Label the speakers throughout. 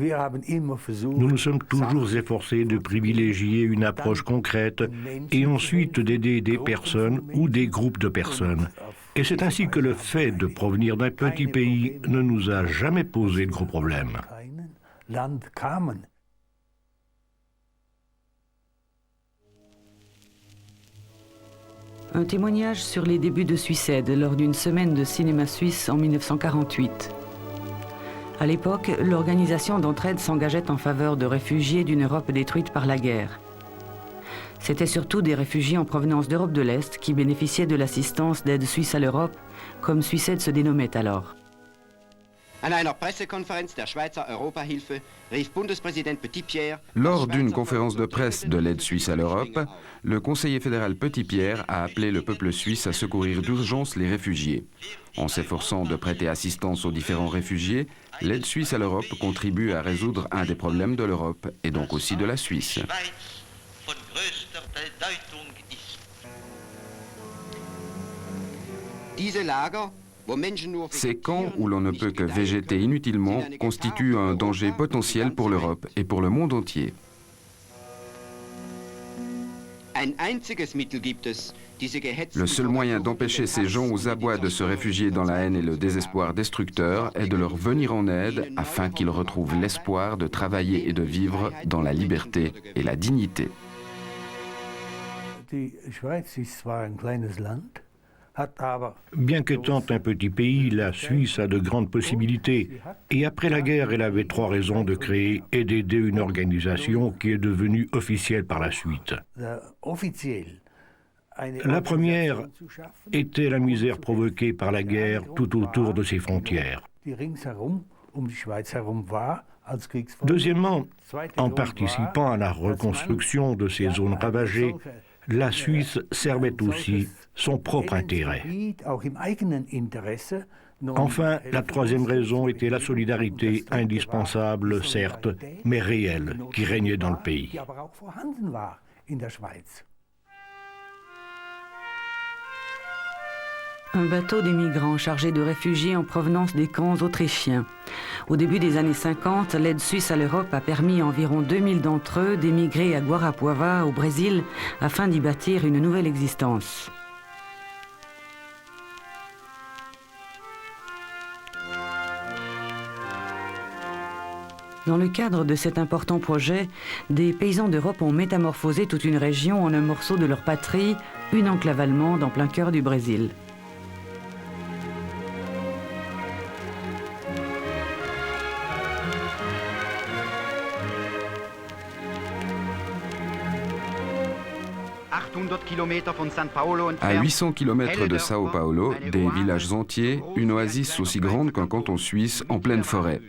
Speaker 1: Nous nous sommes toujours efforcés de privilégier une approche concrète et ensuite d'aider des personnes ou des groupes de personnes. Et c'est ainsi que le fait de provenir d'un petit pays ne nous a jamais posé de gros problèmes.
Speaker 2: Un témoignage sur les débuts de Suissed lors d'une semaine de cinéma suisse en 1948. À l'époque, l'organisation d'entraide s'engageait en faveur de réfugiés d'une Europe détruite par la guerre. C'étaient surtout des réfugiés en provenance d'Europe de l'Est qui bénéficiaient de l'assistance d'Aide Suisse à l'Europe, comme Suissed se dénommait alors.
Speaker 3: Lors d'une conférence de presse de l'aide suisse à l'Europe, le conseiller fédéral Petit-Pierre a appelé le peuple suisse à secourir d'urgence les réfugiés. En s'efforçant de prêter assistance aux différents réfugiés, l'aide suisse à l'Europe contribue à résoudre un des problèmes de l'Europe et donc aussi de la Suisse. Ces camps où l'on ne peut que végéter inutilement constituent un danger potentiel pour l'Europe et pour le monde entier. Le seul moyen d'empêcher ces gens aux abois de se réfugier dans la haine et le désespoir destructeur est de leur venir en aide afin qu'ils retrouvent l'espoir de travailler et de vivre dans la liberté et la dignité.
Speaker 1: Bien qu'étant un petit pays, la Suisse a de grandes possibilités. Et après la guerre, elle avait 3 raisons de créer et d'aider une organisation qui est devenue officielle par la suite. La première était la misère provoquée par la guerre tout autour de ses frontières. Deuxièmement, en participant à la reconstruction de ces zones ravagées, la Suisse servait aussi son propre intérêt. Enfin, la troisième raison était la solidarité indispensable, certes, mais réelle, qui régnait dans le pays.
Speaker 2: Un bateau des migrants chargé de réfugiés en provenance des camps autrichiens. Au début des années 50, l'aide suisse à l'Europe a permis à environ 2000 d'entre eux d'émigrer à Guarapuava, au Brésil, afin d'y bâtir une nouvelle existence. Dans le cadre de cet important projet, des paysans d'Europe ont métamorphosé toute une région en un morceau de leur patrie, une enclave allemande en plein cœur du Brésil.
Speaker 3: À 800 km de Sao Paulo, des villages entiers, une oasis aussi grande qu'un canton suisse en pleine forêt.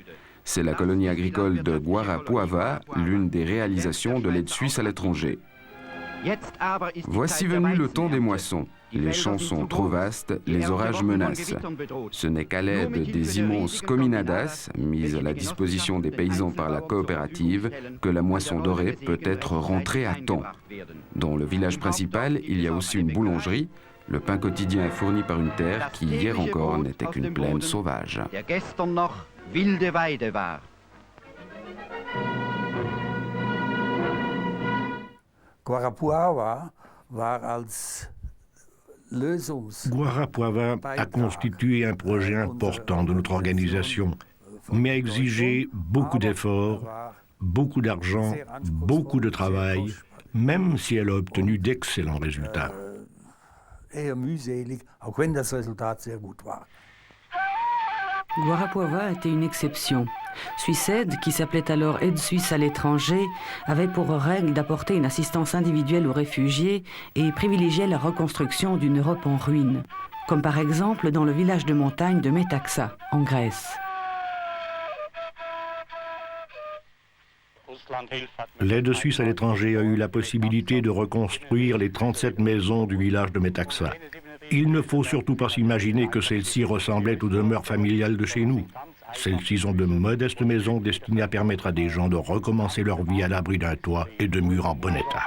Speaker 3: C'est la colonie agricole de Guarapuava, l'une des réalisations de l'aide suisse à l'étranger. Voici venu le temps des moissons. Les champs sont trop vastes, les orages menacent. Ce n'est qu'à l'aide des immenses cominadas, mises à la disposition des paysans par la coopérative, que la moisson dorée peut être rentrée à temps. Dans le village principal, il y a aussi une boulangerie. Le pain quotidien est fourni par une terre qui, hier encore, n'était qu'une plaine sauvage.
Speaker 1: Guarapuava a constitué un projet important de notre organisation, mais a exigé beaucoup d'efforts, beaucoup d'argent, beaucoup de travail, même si elle a obtenu d'excellents résultats.
Speaker 2: Guarapuava était une exception. Suissed, qui s'appelait alors Aide Suisse à l'étranger, avait pour règle d'apporter une assistance individuelle aux réfugiés et privilégiait la reconstruction d'une Europe en ruine, comme par exemple dans le village de montagne de Metaxa, en Grèce.
Speaker 1: L'aide suisse à l'étranger a eu la possibilité de reconstruire les 37 maisons du village de Metaxa. Il ne faut surtout pas s'imaginer que celles-ci ressemblaient aux demeures familiales de chez nous. Celles-ci sont de modestes maisons destinées à permettre à des gens de recommencer leur vie à l'abri d'un toit et de murs en bon état.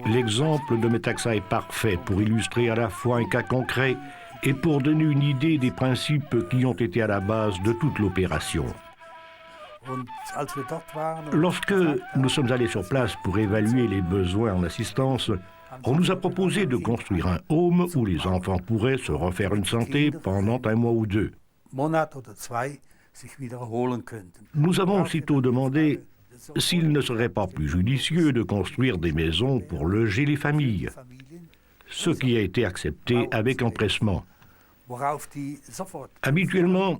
Speaker 1: L'exemple de Metaxa est parfait pour illustrer à la fois un cas concret et pour donner une idée des principes qui ont été à la base de toute l'opération. Lorsque nous sommes allés sur place pour évaluer les besoins en assistance, on nous a proposé de construire un home où les enfants pourraient se refaire une santé pendant 1 mois ou 2. Nous avons aussitôt demandé s'il ne serait pas plus judicieux de construire des maisons pour loger les familles, ce qui a été accepté avec empressement. Habituellement,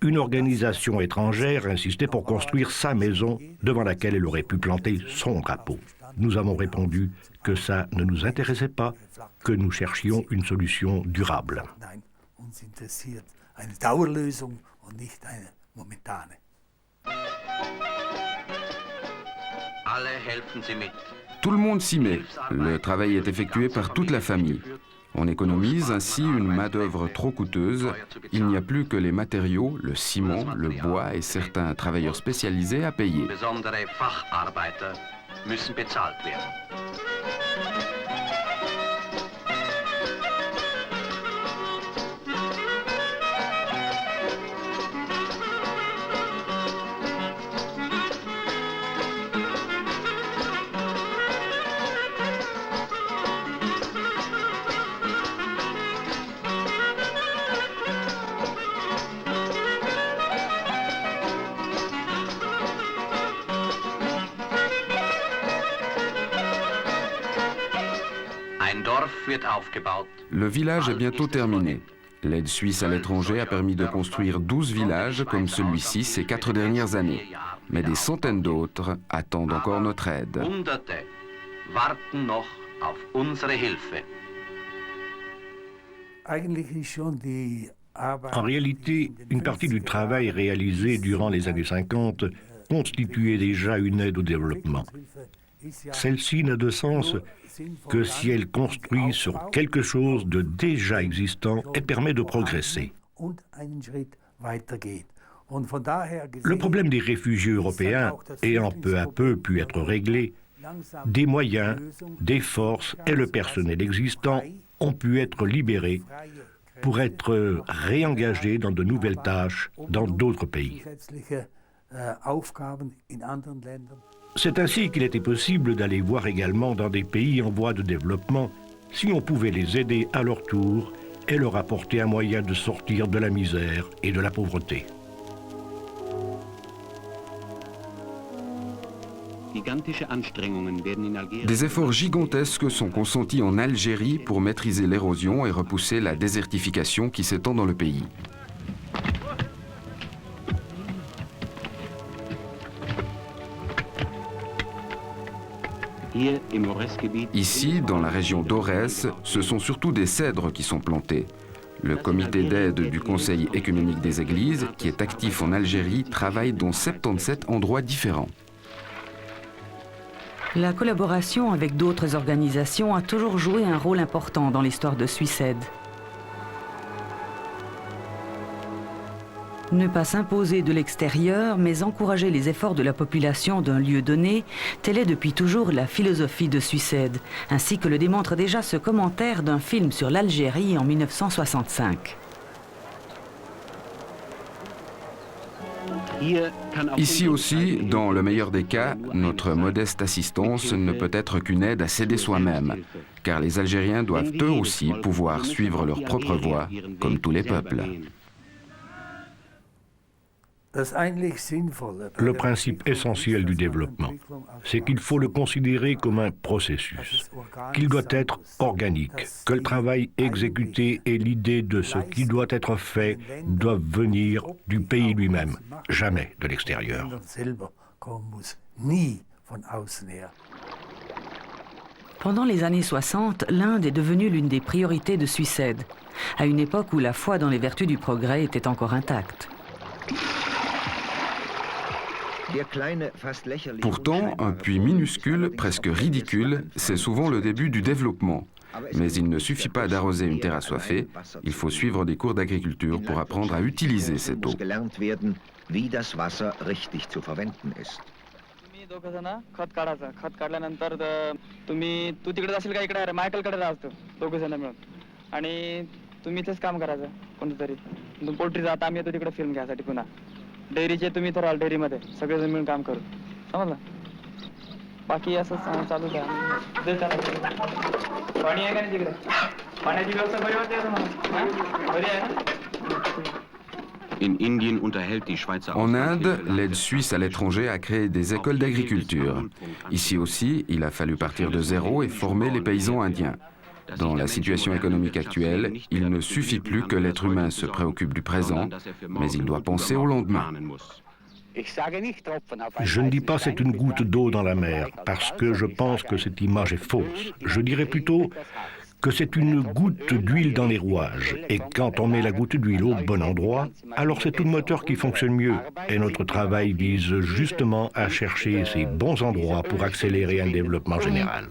Speaker 1: une organisation étrangère insistait pour construire sa maison devant laquelle elle aurait pu planter son drapeau. Nous avons répondu que ça ne nous intéressait pas, que nous cherchions une solution durable.
Speaker 3: Tout le monde s'y met. Le travail est effectué par toute la famille. On économise ainsi une main-d'œuvre trop coûteuse. Il n'y a plus que les matériaux, le ciment, le bois et certains travailleurs spécialisés à payer. Le village est bientôt terminé. L'aide suisse à l'étranger a permis de construire 12 villages comme celui-ci ces 4 dernières années. Mais des centaines d'autres attendent encore notre aide.
Speaker 1: En réalité, une partie du travail réalisé durant les années 50 constituait déjà une aide au développement. Celle-ci n'a de sens que si elle construit sur quelque chose de déjà existant et permet de progresser. Le problème des réfugiés européens ayant peu à peu pu être réglé, des moyens, des forces et le personnel existant ont pu être libérés pour être réengagés dans de nouvelles tâches dans d'autres pays. C'est ainsi qu'il était possible d'aller voir également dans des pays en voie de développement si on pouvait les aider à leur tour et leur apporter un moyen de sortir de la misère et de la pauvreté.
Speaker 3: Des efforts gigantesques sont consentis en Algérie pour maîtriser l'érosion et repousser la désertification qui s'étend dans le pays. Ici, dans la région d'Aurès, ce sont surtout des cèdres qui sont plantés. Le comité d'aide du Conseil économique des Églises, qui est actif en Algérie, travaille dans 77 endroits différents.
Speaker 2: La collaboration avec d'autres organisations a toujours joué un rôle important dans l'histoire de Suiss'Aide. Ne pas s'imposer de l'extérieur, mais encourager les efforts de la population d'un lieu donné, telle est depuis toujours la philosophie de Suiss'Aide, ainsi que le démontre déjà ce commentaire d'un film sur l'Algérie en 1965.
Speaker 3: Ici aussi, dans le meilleur des cas, notre modeste assistance ne peut être qu'une aide à s'aider soi-même, car les Algériens doivent eux aussi pouvoir suivre leur propre voie, comme tous les peuples.
Speaker 1: Le principe essentiel du développement, c'est qu'il faut le considérer comme un processus, qu'il doit être organique, que le travail exécuté et l'idée de ce qui doit être fait doivent venir du pays lui-même, jamais de l'extérieur.
Speaker 2: Pendant les années 60, l'Inde est devenue l'une des priorités de Suiss'Aide, à une époque où la foi dans les vertus du progrès était encore intacte.
Speaker 3: Pourtant, un puits minuscule, presque ridicule, c'est souvent le début du développement. Mais il ne suffit pas d'arroser une terre assoiffée, il faut suivre des cours d'agriculture pour apprendre à utiliser cette eau.
Speaker 4: तुम्ही इथेच काम करायचं कोणतरी पोल्ट्रीचा आता आम्ही येतो तिकडे फिल्म घ्यायसाठी पुन्हा डेअरीचे तुम्ही तर डेअरीमध्ये सगळेजण मिळून काम करू समजलं बाकी असं चालू द्या पाणी आहे का नाही तिकडे पाण्याची व्यवस्था बरी वाटते तुम्हाला बरी आहे ना
Speaker 3: En Inde, l'aide suisse à l'étranger a créé des écoles d'agriculture. Ici aussi, il a fallu partir de zéro et former les paysans indiens. Dans la situation économique actuelle, il ne suffit plus que l'être humain se préoccupe du présent, mais il doit penser au lendemain.
Speaker 1: Je ne dis pas c'est une goutte d'eau dans la mer, parce que je pense que cette image est fausse. Je dirais plutôt que c'est une goutte d'huile dans les rouages. Et quand on met la goutte d'huile au bon endroit, alors c'est tout le moteur qui fonctionne mieux. Et notre travail vise justement à chercher ces bons endroits pour accélérer un développement général.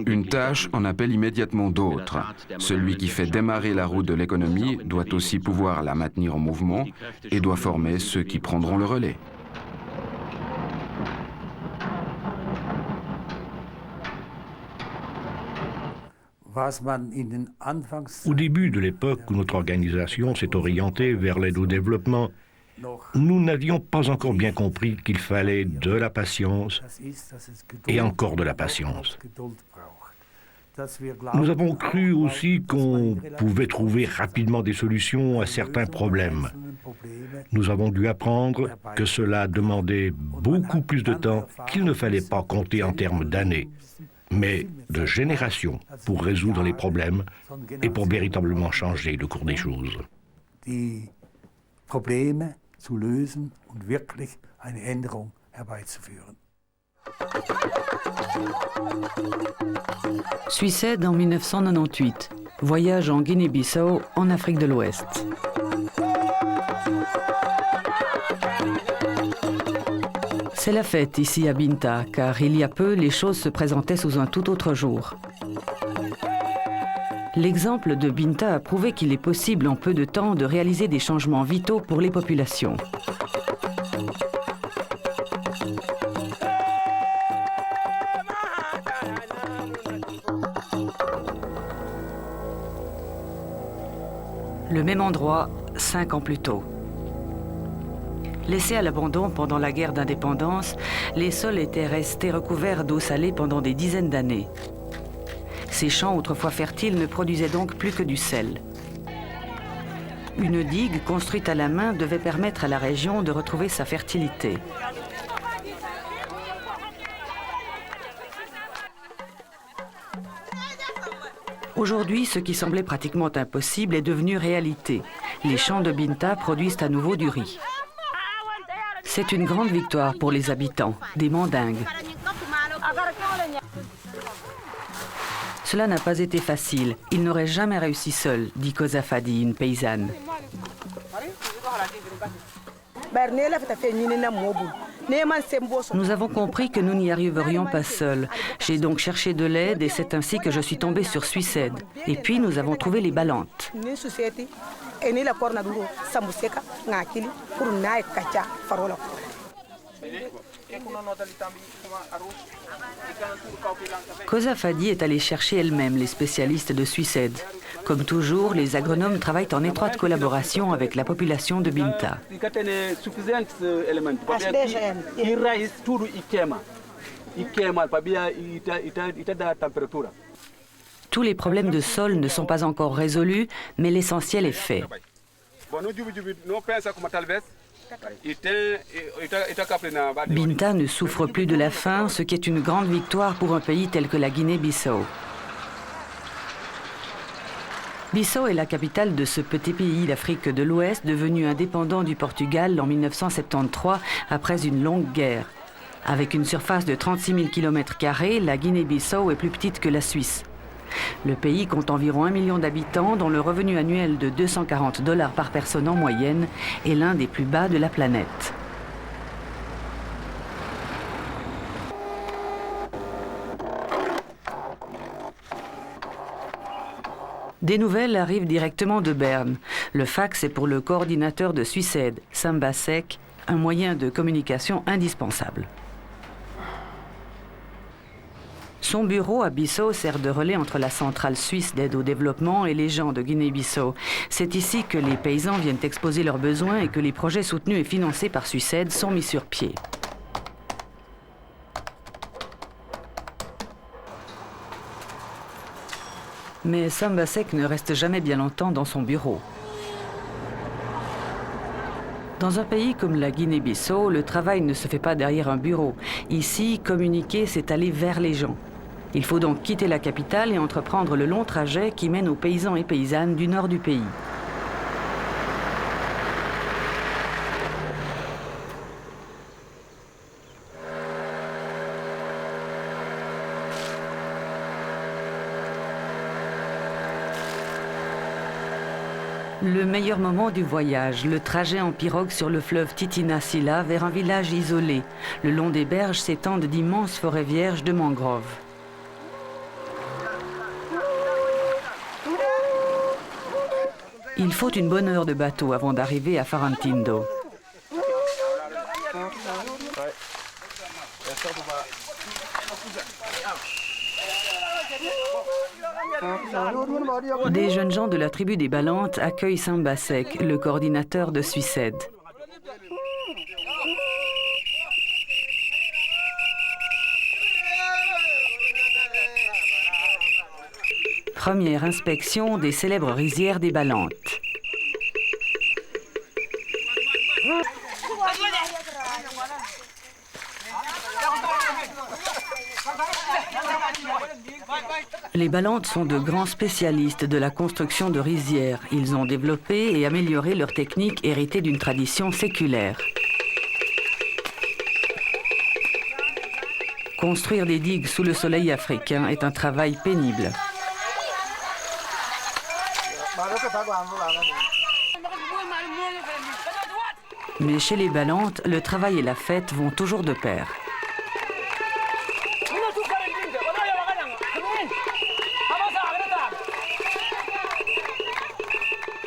Speaker 3: Une tâche en appelle immédiatement d'autres. Celui qui fait démarrer la roue de l'économie doit aussi pouvoir la maintenir en mouvement et doit former ceux qui prendront le relais.
Speaker 1: Au début de l'époque où notre organisation s'est orientée vers l'aide au développement, nous n'avions pas encore bien compris qu'il fallait de la patience et encore de la patience. Nous avons cru aussi qu'on pouvait trouver rapidement des solutions à certains problèmes. Nous avons dû apprendre que cela demandait beaucoup plus de temps, qu'il ne fallait pas compter en termes d'années, mais de générations pour résoudre les problèmes et pour véritablement changer le cours des choses.
Speaker 5: Zu lösen und wirklich eine Änderung herbeizuführen.
Speaker 2: Suissed en 1998. Voyage en Guinée-Bissau, en Afrique de l'Ouest. C'est la fête ici à Binta, car il y a peu, les choses se présentaient sous un tout autre jour. L'exemple de Binta a prouvé qu'il est possible en peu de temps de réaliser des changements vitaux pour les populations. Le même endroit, 5 ans plus tôt. Laissés à l'abandon pendant la guerre d'indépendance, les sols étaient restés recouverts d'eau salée pendant des dizaines d'années. Ces champs autrefois fertiles ne produisaient donc plus que du sel. Une digue construite à la main devait permettre à la région de retrouver sa fertilité. Aujourd'hui, ce qui semblait pratiquement impossible est devenu réalité. Les champs de Binta produisent à nouveau du riz. C'est une grande victoire pour les habitants, des Mandingues. Cela n'a pas été facile. Il n'aurait jamais réussi seul, dit Kosa Fadi, une paysanne. Nous avons compris que nous n'y arriverions pas seuls. J'ai donc cherché de l'aide et c'est ainsi que je suis tombée sur Suissed. Et puis nous avons trouvé les Balantes. Kosa Fadi est allée chercher elle-même les spécialistes de Suissed. Comme toujours, les agronomes travaillent en étroite collaboration avec la population de Binta. Tous les problèmes de sol ne sont pas encore résolus, mais l'essentiel est fait. Binta ne souffre plus de la faim, ce qui est une grande victoire pour un pays tel que la Guinée-Bissau. Bissau est la capitale de ce petit pays d'Afrique de l'Ouest devenu indépendant du Portugal en 1973 après une longue guerre. Avec une surface de 36 000 km², la Guinée-Bissau est plus petite que la Suisse. Le pays compte environ 1 million d'habitants dont le revenu annuel de $240 par personne en moyenne est l'un des plus bas de la planète. Des nouvelles arrivent directement de Berne. Le fax est pour le coordinateur de Suissed, Samba Sek, un moyen de communication indispensable. Son bureau à Bissau sert de relais entre la centrale suisse d'aide au développement et les gens de Guinée-Bissau. C'est ici que les paysans viennent exposer leurs besoins et que les projets soutenus et financés par Suiced sont mis sur pied. Mais Samba Sek ne reste jamais bien longtemps dans son bureau. Dans un pays comme la Guinée-Bissau, le travail ne se fait pas derrière un bureau. Ici, communiquer, c'est aller vers les gens. Il faut donc quitter la capitale et entreprendre le long trajet qui mène aux paysans et paysannes du nord du pays. Le meilleur moment du voyage, le trajet en pirogue sur le fleuve Titina-Sila vers un village isolé. Le long des berges s'étendent d'immenses forêts vierges de mangroves. Il faut une bonne heure de bateau avant d'arriver à Farantindo. Des jeunes gens de la tribu des Balantes accueillent Samba Sek, le coordinateur de Suiced. Première inspection des célèbres rizières des Balantes. Les Balantes sont de grands spécialistes de la construction de rizières. Ils ont développé et amélioré leur technique héritée d'une tradition séculaire. Construire des digues sous le soleil africain est un travail pénible. Mais chez les Balantes, le travail et la fête vont toujours de pair.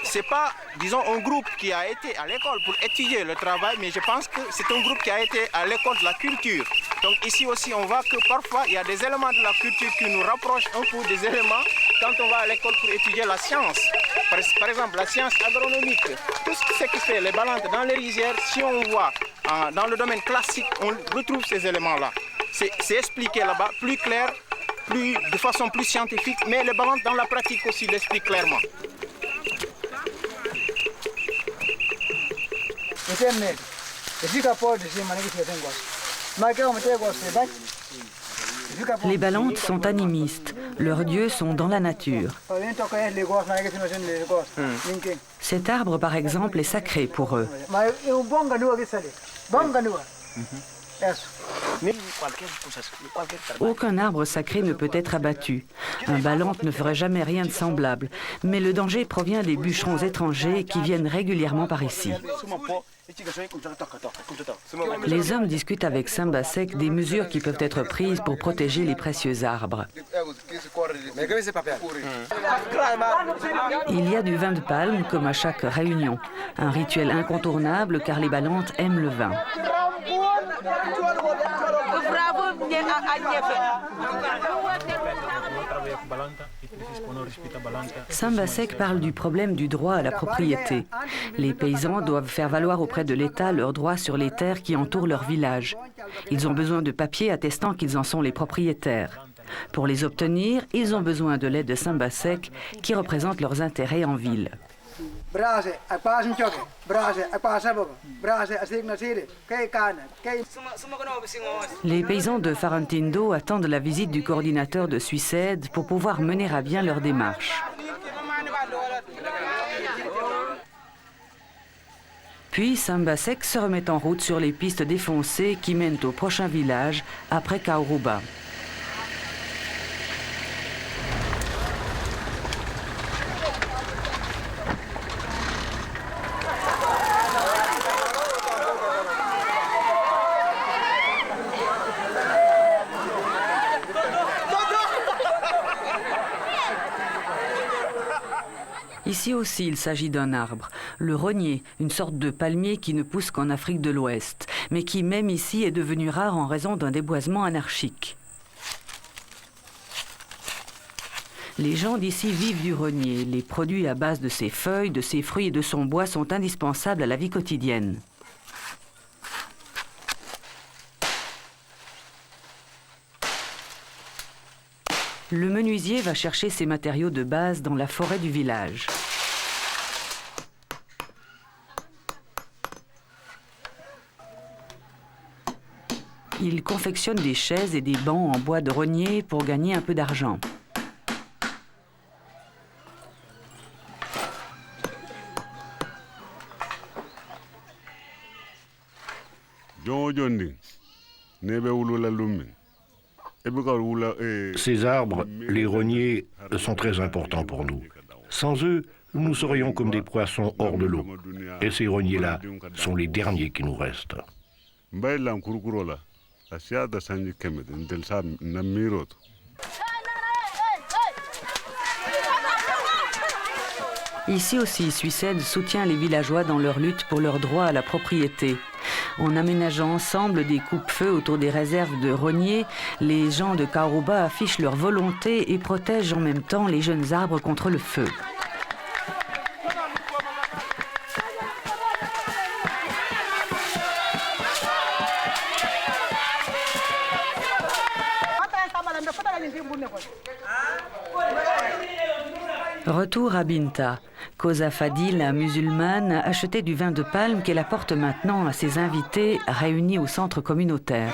Speaker 6: C'est pas, disons, un groupe qui a été à l'école pour étudier le travail, mais je pense que c'est un groupe qui a été à l'école de la culture. Donc ici aussi, on voit que parfois, il y a des éléments de la culture qui nous rapprochent un peu des éléments quand on va à l'école pour étudier la science. Par exemple, la science agronomique, tout ce qui fait les Balantes dans les rizières, si on voit dans le domaine classique, on retrouve ces éléments-là. C'est expliqué là-bas, plus clair, de façon plus scientifique, mais les Balantes dans la pratique aussi l'expliquent clairement.
Speaker 2: Les Balantes sont animistes. Leurs dieux sont dans la nature. Cet arbre, par exemple, est sacré pour eux. Aucun arbre sacré ne peut être abattu. Un Balante ne ferait jamais rien de semblable. Mais le danger provient des bûcherons étrangers qui viennent régulièrement par ici. Les hommes discutent avec Samba Sek des mesures qui peuvent être prises pour protéger les précieux arbres. Il y a du vin de palme comme à chaque réunion. Un rituel incontournable car les Balantes aiment le vin. Samba Sek parle du problème du droit à la propriété. Les paysans doivent faire valoir auprès de l'État leurs droits sur les terres qui entourent leur village. Ils ont besoin de papiers attestant qu'ils en sont les propriétaires. Pour les obtenir, ils ont besoin de l'aide de Samba Sek qui représente leurs intérêts en ville. Les paysans de Farantindo attendent la visite du coordinateur de Suiced pour pouvoir mener à bien leur démarche. Puis Samba Sek se remet en route sur les pistes défoncées qui mènent au prochain village après Kaourouba. Ici aussi, il s'agit d'un arbre, le rognier, une sorte de palmier qui ne pousse qu'en Afrique de l'Ouest, mais qui, même ici, est devenu rare en raison d'un déboisement anarchique. Les gens d'ici vivent du rognier. Les produits à base de ses feuilles, de ses fruits et de son bois sont indispensables à la vie quotidienne. Le menuisier va chercher ses matériaux de base dans la forêt du village. Il confectionne des chaises et des bancs en bois de rognier pour gagner un peu d'argent.
Speaker 1: Ces arbres, les rogniers, sont très importants pour nous. Sans eux, nous serions comme des poissons hors de l'eau. Et ces rogniers-là sont les derniers qui nous restent.
Speaker 2: Ici aussi, Suissed soutient les villageois dans leur lutte pour leur droit à la propriété. En aménageant ensemble des coupe-feux autour des réserves de rogniers, les gens de Karuba affichent leur volonté et protègent en même temps les jeunes arbres contre le feu. Retour à Binta. Koza Fadi, la musulmane, a acheté du vin de palme qu'elle apporte maintenant à ses invités réunis au centre communautaire.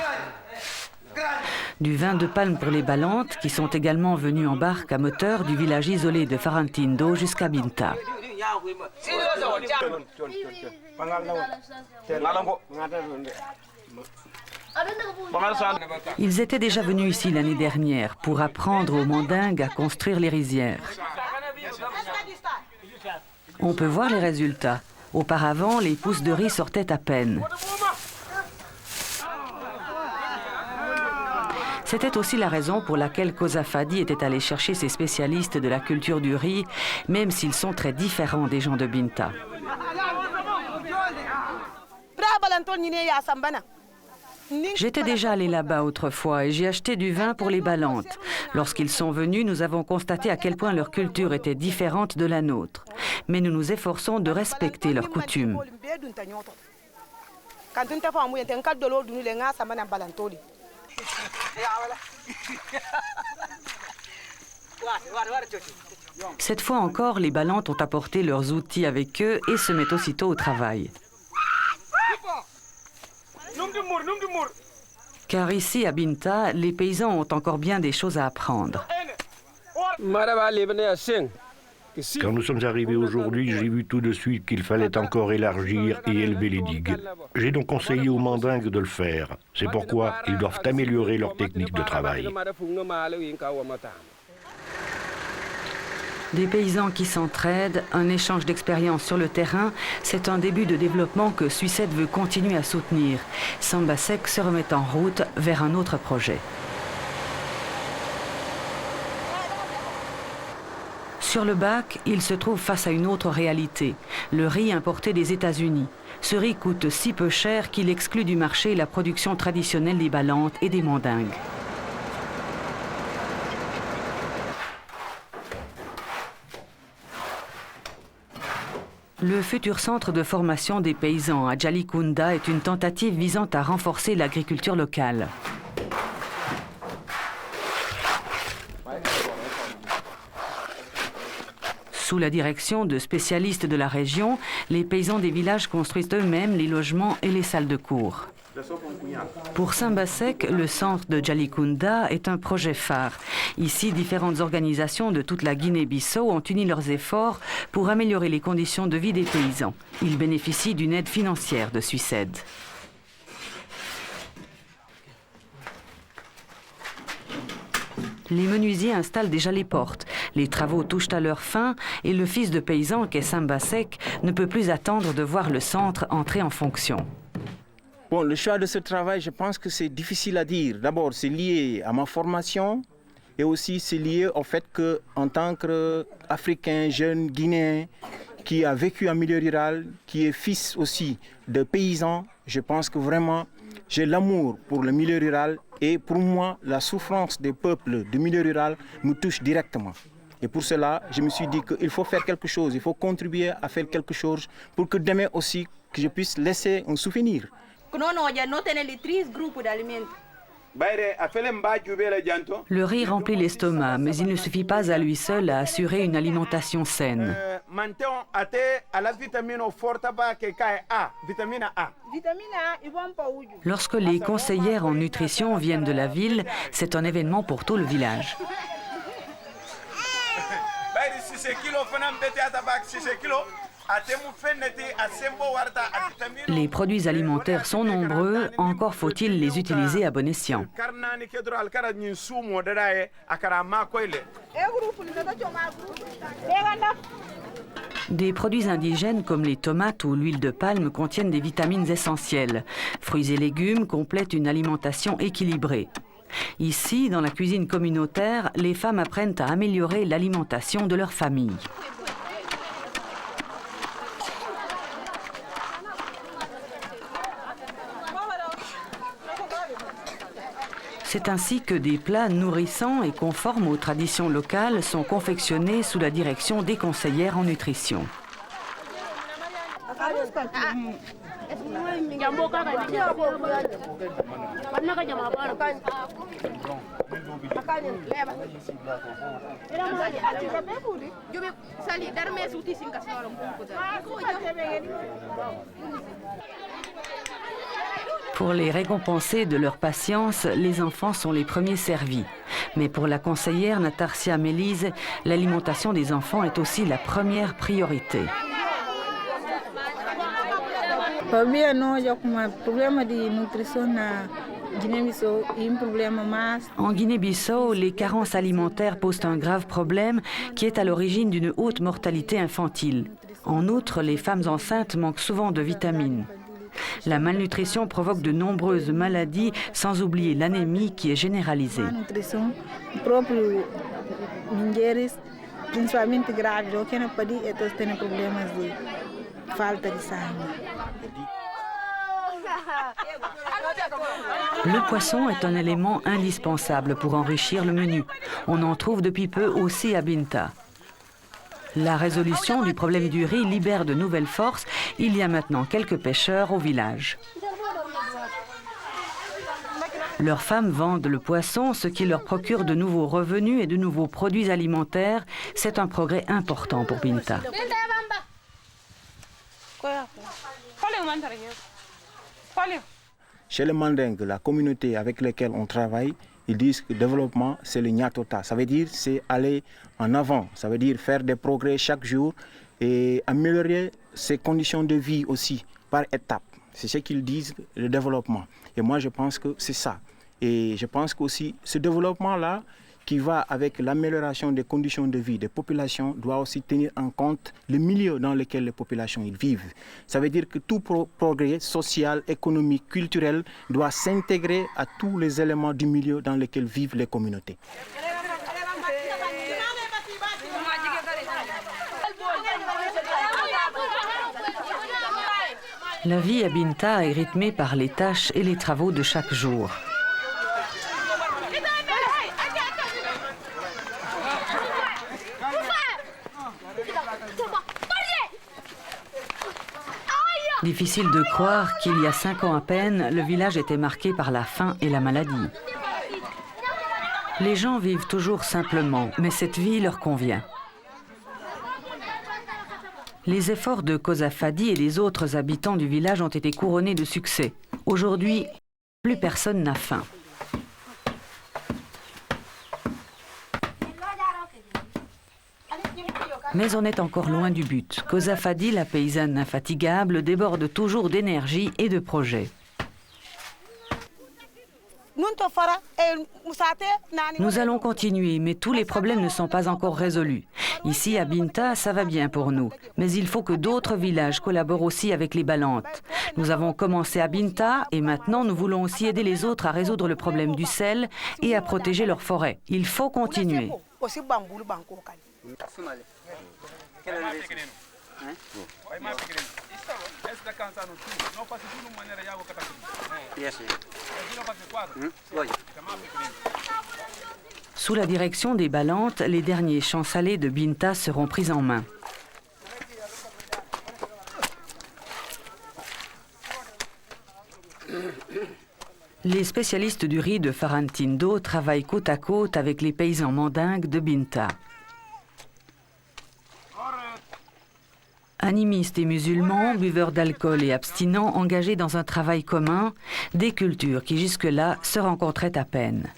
Speaker 2: Du vin de palme pour les Balantes, qui sont également venus en barque à moteur du village isolé de Farantindo jusqu'à Binta. Ils étaient déjà venus ici l'année dernière pour apprendre aux Mandingues à construire les rizières. On peut voir les résultats. Auparavant, les pousses de riz sortaient à peine. C'était aussi la raison pour laquelle Koza Fadi était allé chercher ses spécialistes de la culture du riz, même s'ils sont très différents des gens de Binta. J'étais déjà allé là-bas autrefois et j'ai acheté du vin pour les Balantes. Lorsqu'ils sont venus, nous avons constaté à quel point leur culture était différente de la nôtre. Mais nous nous efforçons de respecter leurs coutumes. Cette fois encore, les Balantes ont apporté leurs outils avec eux et se mettent aussitôt au travail. Car ici, à Binta, les paysans ont encore bien des choses à apprendre.
Speaker 1: Quand nous sommes arrivés aujourd'hui, j'ai vu tout de suite qu'il fallait encore élargir et élever les digues. J'ai donc conseillé aux Mandingues de le faire. C'est pourquoi ils doivent améliorer leur technique de travail.
Speaker 2: Des paysans qui s'entraident, un échange d'expériences sur le terrain, c'est un début de développement que Suissed veut continuer à soutenir. Sambasek se remet en route vers un autre projet. Sur le bac, il se trouve face à une autre réalité, le riz importé des États-Unis. Ce riz coûte si peu cher qu'il exclut du marché la production traditionnelle des Balantes et des Mandingues. Le futur centre de formation des paysans à Jalikunda est une tentative visant à renforcer l'agriculture locale. Sous la direction de spécialistes de la région, les paysans des villages construisent eux-mêmes les logements et les salles de cours. Pour Sambasek, le centre de Jalikunda est un projet phare. Ici, différentes organisations de toute la Guinée-Bissau ont uni leurs efforts pour améliorer les conditions de vie des paysans. Ils bénéficient d'une aide financière de Suissed. Les menuisiers installent déjà les portes. Les travaux touchent à leur fin et le fils de paysan qu'est Sambasek ne peut plus attendre de voir le centre entrer en fonction.
Speaker 7: Bon, le choix de ce travail, je pense que c'est difficile à dire. D'abord, c'est lié à ma formation et aussi c'est lié au fait qu'en tant qu'Africain, jeune Guinéen, qui a vécu en milieu rural, qui est fils aussi de paysans, je pense que vraiment j'ai l'amour pour le milieu rural et pour moi, la souffrance des peuples du milieu rural me touche directement. Et pour cela, je me suis dit qu'il faut faire quelque chose, il faut contribuer à faire quelque chose pour que demain aussi, que je puisse laisser un souvenir.
Speaker 2: Le riz remplit l'estomac, mais il ne suffit pas à lui seul à assurer une alimentation saine. Lorsque les conseillères en nutrition viennent de la ville, c'est un événement pour tout le village. Les produits alimentaires sont nombreux, encore faut-il les utiliser à bon escient. Des produits indigènes comme les tomates ou l'huile de palme contiennent des vitamines essentielles. Fruits et légumes complètent une alimentation équilibrée. Ici, dans la cuisine communautaire, les femmes apprennent à améliorer l'alimentation de leur famille. C'est ainsi que des plats nourrissants et conformes aux traditions locales sont confectionnés sous la direction des conseillères en nutrition. Pour les récompenser de leur patience, les enfants sont les premiers servis. Mais pour la conseillère Natarsia Mélise, l'alimentation des enfants est aussi la première priorité. En Guinée-Bissau, les carences alimentaires posent un grave problème qui est à l'origine d'une haute mortalité infantile. En outre, les femmes enceintes manquent souvent de vitamines. La malnutrition provoque de nombreuses maladies, sans oublier l'anémie qui est généralisée. Le poisson est un élément indispensable pour enrichir le menu. On en trouve depuis peu aussi à Binta. La résolution du problème du riz libère de nouvelles forces. Il y a maintenant quelques pêcheurs au village. Leurs femmes vendent le poisson, ce qui leur procure de nouveaux revenus et de nouveaux produits alimentaires. C'est un progrès important pour Binta.
Speaker 7: Chez les Mandingues, la communauté avec laquelle on travaille, ils disent que le développement, c'est le nyatota. Ça veut dire c'est aller en avant. Ça veut dire faire des progrès chaque jour et améliorer ses conditions de vie aussi par étapes. C'est ce qu'ils disent, le développement. Et moi, je pense que c'est ça. Et je pense qu'aussi, ce développement-là, qui va avec l'amélioration des conditions de vie des populations, doit aussi tenir en compte le milieu dans lequel les populations vivent. Ça veut dire que tout progrès social, économique, culturel doit s'intégrer à tous les éléments du milieu dans lequel vivent les communautés.
Speaker 2: La vie à Binta est rythmée par les tâches et les travaux de chaque jour. Difficile de croire qu'il y a 5 ans à peine, le village était marqué par la faim et la maladie. Les gens vivent toujours simplement, mais cette vie leur convient. Les efforts de Koza Fadi et les autres habitants du village ont été couronnés de succès. Aujourd'hui, plus personne n'a faim. Mais on est encore loin du but. Koza Fadi, la paysanne infatigable, déborde toujours d'énergie et de projets. Nous allons continuer, mais tous les problèmes ne sont pas encore résolus. Ici, à Binta, ça va bien pour nous. Mais il faut que d'autres villages collaborent aussi avec les Balantes. Nous avons commencé à Binta et maintenant nous voulons aussi aider les autres à résoudre le problème du sel et à protéger leurs forêts. Il faut continuer. Sous la direction des Balantes, les derniers champs salés de Binta seront pris en main. Les spécialistes du riz de Farantindo travaillent côte à côte avec les paysans mandingues de Binta. Animistes et musulmans, buveurs d'alcool et abstinents engagés dans un travail commun, des cultures qui jusque-là se rencontraient à peine.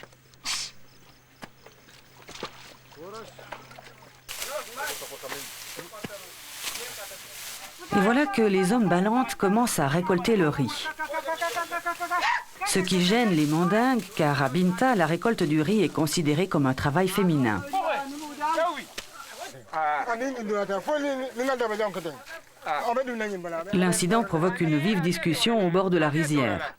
Speaker 2: Et voilà que les hommes Balantes commencent à récolter le riz. Ce qui gêne les mandingues, car à Binta, la récolte du riz est considérée comme un travail féminin. L'incident provoque une vive discussion au bord de la rizière.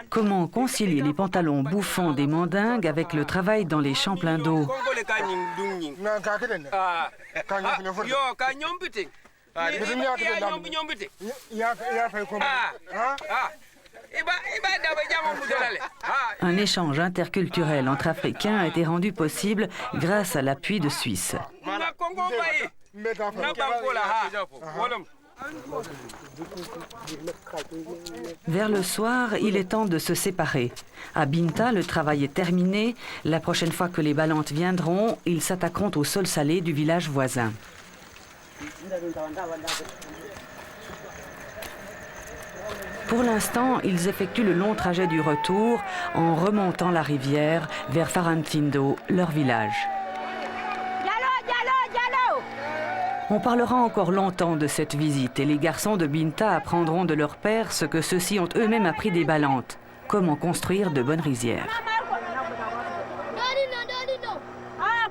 Speaker 2: Comment concilier les pantalons bouffants des mandingues avec le travail dans les champs pleins d'eau? Un échange interculturel entre Africains a été rendu possible grâce à l'appui de Suisses. Vers le soir, il est temps de se séparer. À Binta, le travail est terminé. La prochaine fois que les Balantes viendront, ils s'attaqueront au sol salé du village voisin. Pour l'instant, ils effectuent le long trajet du retour en remontant la rivière vers Farantindo, leur village. On parlera encore longtemps de cette visite et les garçons de Binta apprendront de leur père ce que ceux-ci ont eux-mêmes appris des Balantes, comment construire de bonnes rizières.
Speaker 8: Ah,